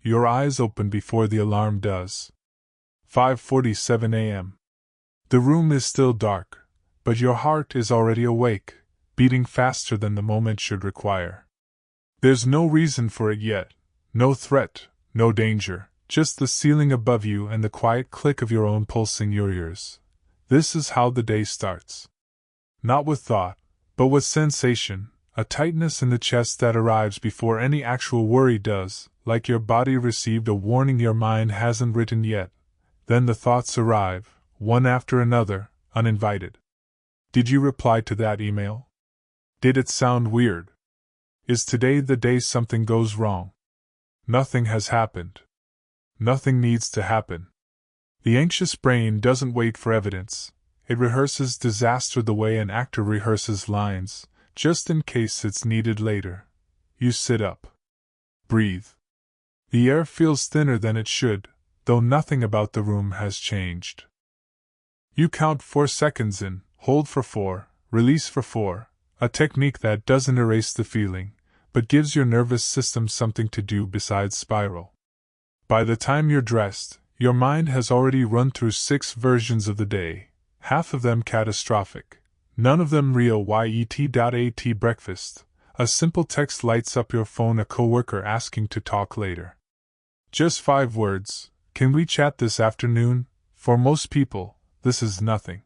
your eyes open before the alarm does. 5:47 a.m. The room is still dark, but your heart is already awake, beating faster than the moment should require. There's no reason for it yet, no threat, no danger, just the ceiling above you and the quiet click of your own pulse in your ears. This is how the day starts. Not with thought, but with sensation, a tightness in the chest that arrives before any actual worry does, like your body received a warning your mind hasn't written yet. Then the thoughts arrive, one after another, uninvited. Did you reply to that email? Did it sound weird? Is today the day something goes wrong? Nothing has happened. Nothing needs to happen. The anxious brain doesn't wait for evidence. It rehearses disaster the way an actor rehearses lines, just in case it's needed later. You sit up. Breathe. The air feels thinner than it should, though nothing about the room has changed. You count 4 seconds in, hold for 4, release for 4, a technique that doesn't erase the feeling, but gives your nervous system something to do besides spiral. By the time you're dressed, your mind has already run through 6 versions of the day, half of them catastrophic, none of them real. Yet breakfast. A simple text lights up your phone, a coworker asking to talk later. Just 5 words, can we chat this afternoon? For most people, this is nothing.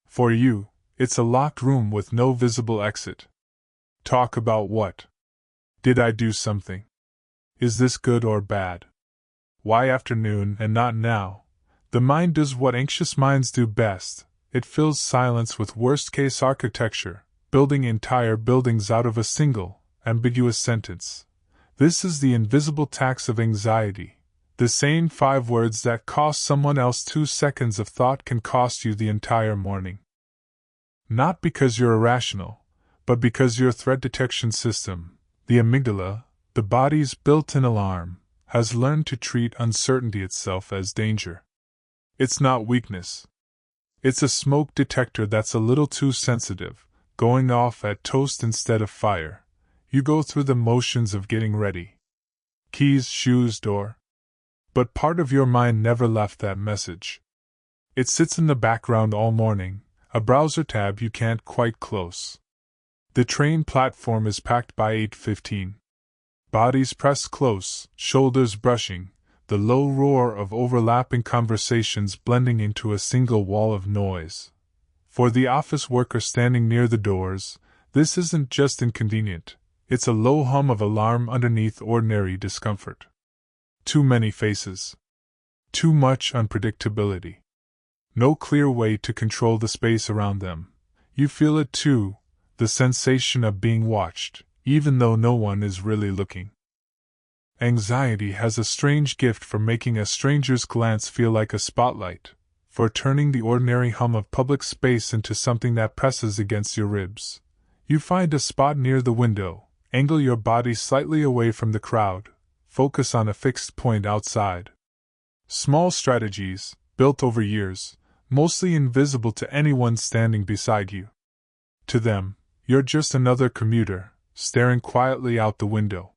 For you, it's a locked room with no visible exit. Talk about what? Did I do something? Is this good or bad? Why afternoon and not now? The mind does what anxious minds do best. It fills silence with worst-case architecture, building entire buildings out of a single, ambiguous sentence. This is the invisible tax of anxiety. The same 5 words that cost someone else 2 seconds of thought can cost you the entire morning. Not because you're irrational, but because your threat detection system, the amygdala, the body's built-in alarm, has learned to treat uncertainty itself as danger. It's not weakness. It's a smoke detector that's a little too sensitive, going off at toast instead of fire. You go through the motions of getting ready. Keys, shoes, door. But part of your mind never left that message. It sits in the background all morning, a browser tab you can't quite close. The train platform is packed by 8:15. Bodies pressed close, shoulders brushing, the low roar of overlapping conversations blending into a single wall of noise. For the office worker standing near the doors, this isn't just inconvenient, it's a low hum of alarm underneath ordinary discomfort. Too many faces. Too much unpredictability. No clear way to control the space around them. You feel it too, the sensation of being watched, even though no one is really looking. Anxiety has a strange gift for making a stranger's glance feel like a spotlight, for turning the ordinary hum of public space into something that presses against your ribs. You find a spot near the window, angle your body slightly away from the crowd, focus on a fixed point outside. Small strategies, built over years, mostly invisible to anyone standing beside you. To them, you're just another commuter, staring quietly out the window.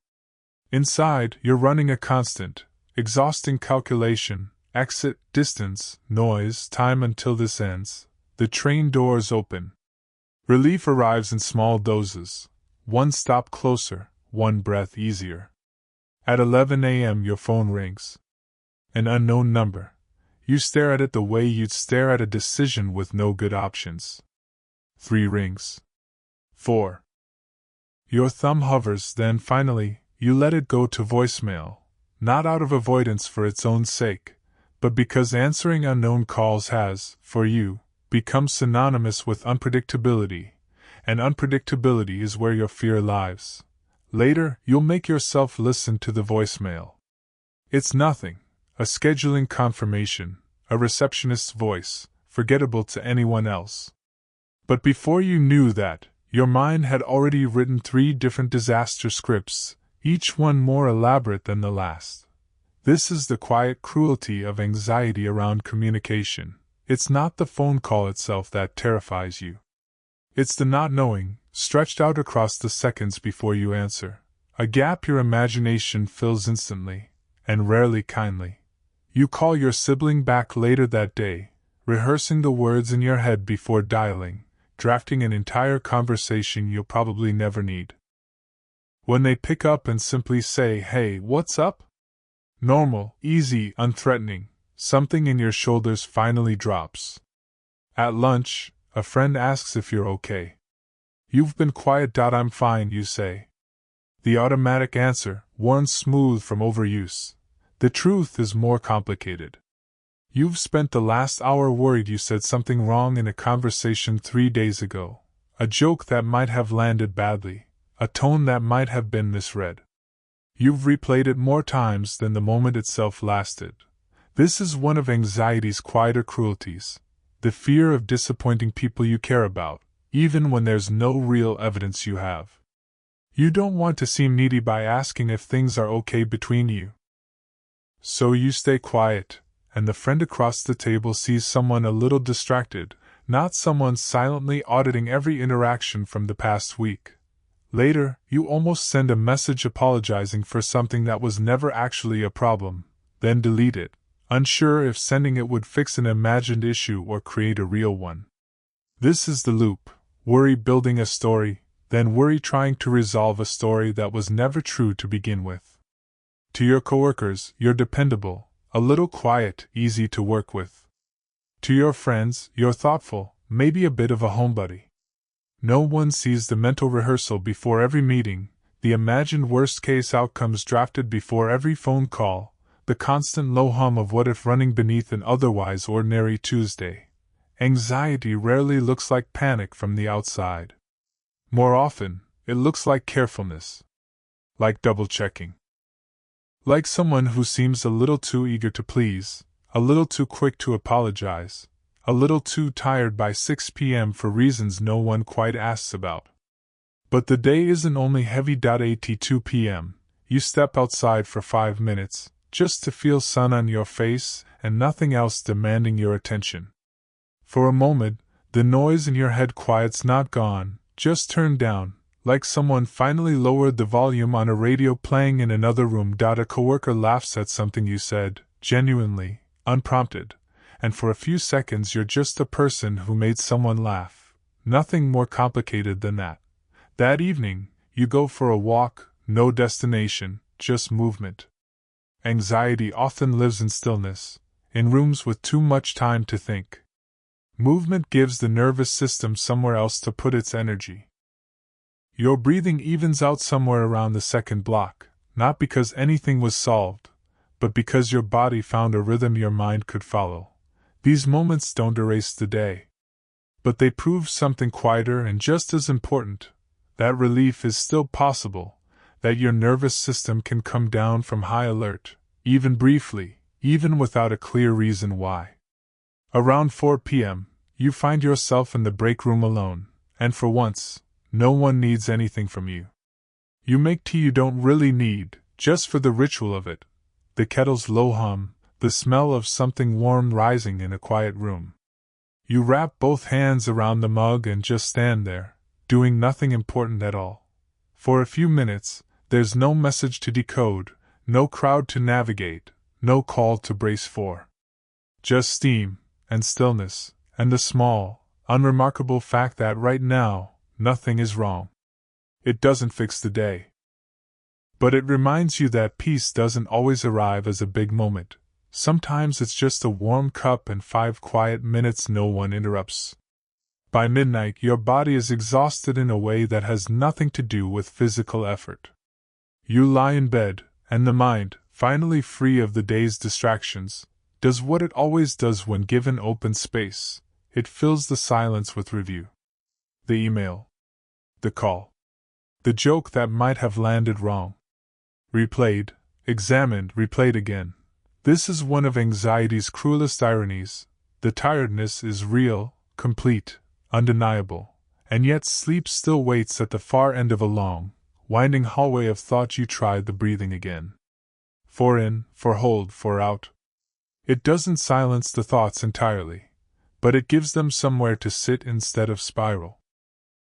Inside, you're running a constant, exhausting calculation: exit, distance, noise, time until this ends. The train doors open. Relief arrives in small doses. One stop closer, one breath easier. At 11 a.m. your phone rings. An unknown number. You stare at it the way you'd stare at a decision with no good options. 3 rings. 4. Your thumb hovers, then finally, you let it go to voicemail, not out of avoidance for its own sake, but because answering unknown calls has, for you, become synonymous with unpredictability, and unpredictability is where your fear lies. Later, you'll make yourself listen to the voicemail. It's nothing, a scheduling confirmation, a receptionist's voice, forgettable to anyone else. But before you knew that, your mind had already written 3 different disaster scripts, each one more elaborate than the last. This is the quiet cruelty of anxiety around communication. It's not the phone call itself that terrifies you. It's the not knowing, stretched out across the seconds before you answer. A gap your imagination fills instantly, and rarely kindly. You call your sibling back later that day, rehearsing the words in your head before dialing, drafting an entire conversation you'll probably never need. When they pick up and simply say, "Hey, what's up?" Normal, easy, unthreatening, something in your shoulders finally drops. At lunch, a friend asks if you're okay. "You've been quiet. I'm fine," you say. The automatic answer, worn smooth from overuse. The truth is more complicated. You've spent the last hour worried you said something wrong in a conversation 3 days ago, a joke that might have landed badly, a tone that might have been misread. You've replayed it more times than the moment itself lasted. This is one of anxiety's quieter cruelties, the fear of disappointing people you care about, even when there's no real evidence you have. You don't want to seem needy by asking if things are okay between you. So you stay quiet, and the friend across the table sees someone a little distracted, not someone silently auditing every interaction from the past week. Later, you almost send a message apologizing for something that was never actually a problem, then delete it, unsure if sending it would fix an imagined issue or create a real one. This is the loop: worry building a story, then worry trying to resolve a story that was never true to begin with. To your coworkers, you're dependable, a little quiet, easy to work with. To your friends, you're thoughtful, maybe a bit of a homebody. No one sees the mental rehearsal before every meeting, the imagined worst-case outcomes drafted before every phone call, the constant low hum of what if running beneath an otherwise ordinary Tuesday. Anxiety rarely looks like panic from the outside. More often, it looks like carefulness. Like double-checking. Like someone who seems a little too eager to please, a little too quick to apologize, a little too tired by 6 p.m. for reasons no one quite asks about. But the day isn't only heavy. At 2 p.m., you step outside for 5 minutes, just to feel sun on your face and nothing else demanding your attention. For a moment, the noise in your head quiet's not gone, just turned down, like someone finally lowered the volume on a radio playing in another room. A coworker laughs at something you said, genuinely, unprompted, and for a few seconds you're just a person who made someone laugh. Nothing more complicated than that. That evening, you go for a walk, no destination, just movement. Anxiety often lives in stillness, in rooms with too much time to think. Movement gives the nervous system somewhere else to put its energy. Your breathing evens out somewhere around the second block, not because anything was solved, but because your body found a rhythm your mind could follow. These moments don't erase the day. But they prove something quieter and just as important: that relief is still possible, that your nervous system can come down from high alert, even briefly, even without a clear reason why. Around 4 p.m., you find yourself in the break room alone, and for once, no one needs anything from you. You make tea you don't really need, just for the ritual of it, the kettle's low hum, the smell of something warm rising in a quiet room. You wrap both hands around the mug and just stand there, doing nothing important at all. For a few minutes, there's no message to decode, no crowd to navigate, no call to brace for. Just steam, and stillness, and the small, unremarkable fact that right now, nothing is wrong. It doesn't fix the day. But it reminds you that peace doesn't always arrive as a big moment. Sometimes it's just a warm cup and 5 quiet minutes no one interrupts. By midnight, your body is exhausted in a way that has nothing to do with physical effort. You lie in bed, and the mind, finally free of the day's distractions, does what it always does when given open space. It fills the silence with review. The email. The call. The joke that might have landed wrong. Replayed, examined, replayed again. This is one of anxiety's cruelest ironies. The tiredness is real, complete, undeniable, and yet sleep still waits at the far end of a long, winding hallway of thought. You tried the breathing again. For in, for hold, for out. It doesn't silence the thoughts entirely, but it gives them somewhere to sit instead of spiral.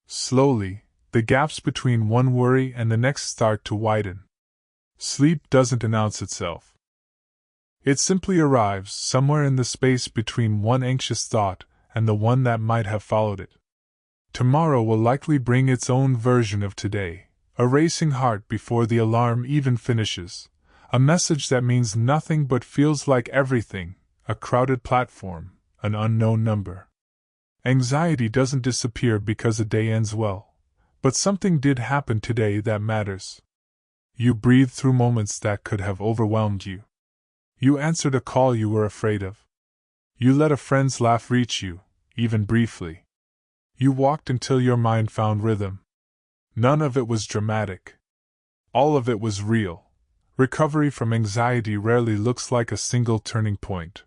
Slowly, the gaps between one worry and the next start to widen. Sleep doesn't announce itself. It simply arrives somewhere in the space between one anxious thought and the one that might have followed it. Tomorrow will likely bring its own version of today, a racing heart before the alarm even finishes, a message that means nothing but feels like everything, a crowded platform, an unknown number. Anxiety doesn't disappear because a day ends well, but something did happen today that matters. You breathed through moments that could have overwhelmed you. You answered a call you were afraid of. You let a friend's laugh reach you, even briefly. You walked until your mind found rhythm. None of it was dramatic. All of it was real. Recovery from anxiety rarely looks like a single turning point.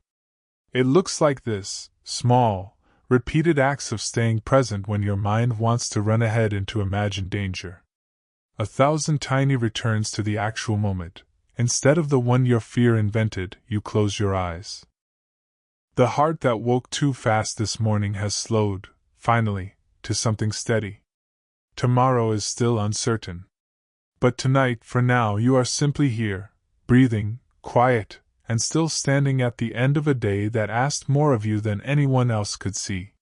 It looks like this: small, repeated acts of staying present when your mind wants to run ahead into imagined danger. 1,000 tiny returns to the actual moment. Instead of the one your fear invented, you close your eyes. The heart that woke too fast this morning has slowed, finally, to something steady. Tomorrow is still uncertain. But tonight, for now, you are simply here, breathing, quiet, and still standing at the end of a day that asked more of you than anyone else could see.